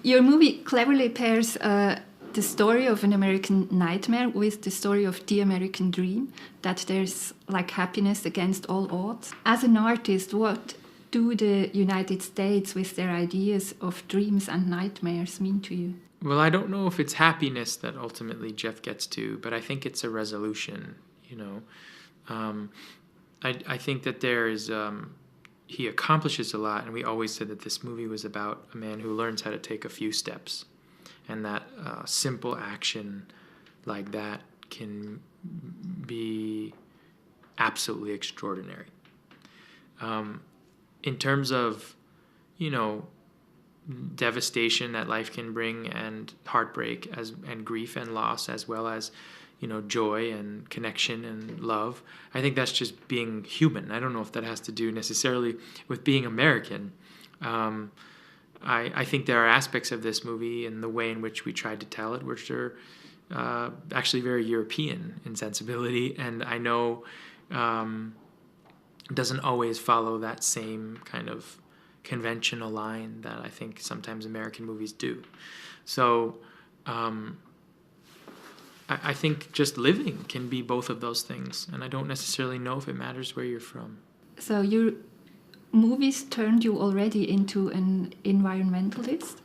Your movie cleverly pairs the story of an American nightmare with the story of the American dream, that there's like happiness against all odds. As an artist, what do the United States with their ideas of dreams and nightmares mean to you? Well, I don't know if it's happiness that ultimately Jeff gets to, but I think it's a resolution, you know. I think that there is, he accomplishes a lot, and we always said that this movie was about a man who learns how to take a few steps, and that simple action like that can be absolutely extraordinary. In terms of, you know, devastation that life can bring, and heartbreak and grief and loss, as well as, you know, joy and connection and love, I think that's just being human. I don't know if that has to do necessarily with being American. I think there are aspects of this movie and the way in which we tried to tell it which are actually very European in sensibility, and I know doesn't always follow that same kind of conventional line that I think sometimes American movies do. So I think just living can be both of those things, and I don't necessarily know if it matters where you're from. So your movies turned you already into an environmentalist,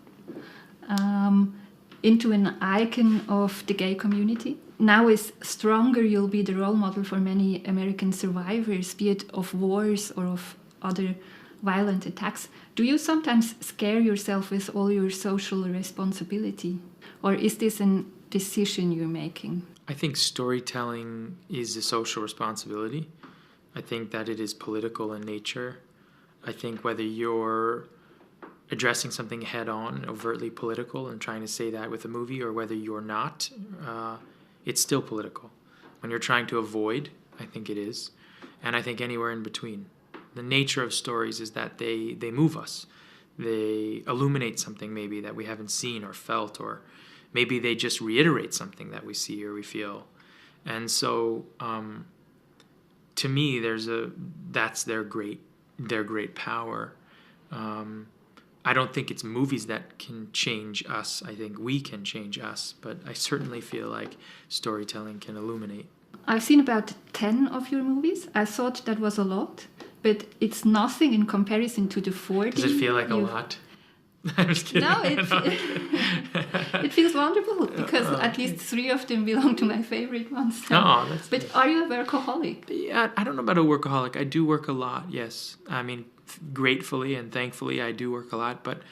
into an icon of the gay community. Now with Stronger, you'll be the role model for many American survivors, be it of wars or of other violent attacks. Do you sometimes scare yourself with all your social responsibility? Or is this a decision you're making? I think storytelling is a social responsibility. I think that it is political in nature. I think whether you're addressing something head-on, overtly political, and trying to say that with a movie, or whether you're not, it's still political. When you're trying to avoid, I think it is. And I think anywhere in between. The nature of stories is that they move us. They illuminate something maybe that we haven't seen or felt, or maybe they just reiterate something that we see or we feel. And so to me, that's their great power. I don't think it's movies that can change us. I think we can change us, but I certainly feel like storytelling can illuminate. I've seen about 10 of your movies. I thought that was a lot, but it's nothing in comparison to the 40. Does it feel like a lot? I'm just kidding. No, it feels wonderful, because at least 3 of them belong to my favorite ones. So. Oh, that's But are you a workaholic? Yeah, I don't know about a workaholic. I do work a lot, yes. I mean, gratefully and thankfully, I do work a lot. But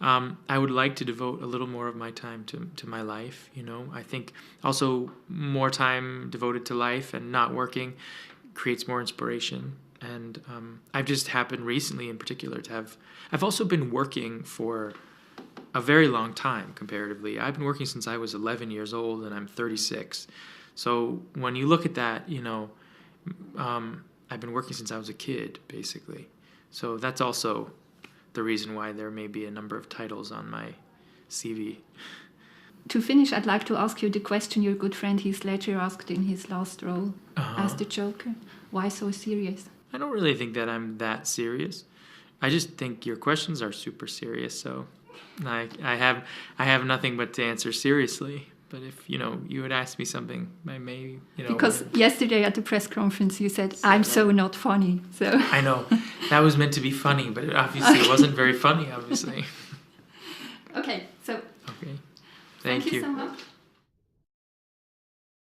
I would like to devote a little more of my time to my life, you know. I think also more time devoted to life and not working creates more inspiration. And I've just happened recently in particular to have... I've also been working for a very long time comparatively. I've been working since I was 11 years old, and I'm 36. So when you look at that, you know, I've been working since I was a kid, basically. So that's also the reason why there may be a number of titles on my CV. To finish, I'd like to ask you the question your good friend Heath Ledger asked in his last role as the Joker. Why so serious? I don't really think that I'm that serious. I just think your questions are super serious, so I have nothing but to answer seriously. But if, you know, you would ask me something, I may, you know... Because yesterday at the press conference you said, I'm so not funny, so... I know. That was meant to be funny, but it wasn't very funny, obviously. Okay, so... Okay. Thank you so much.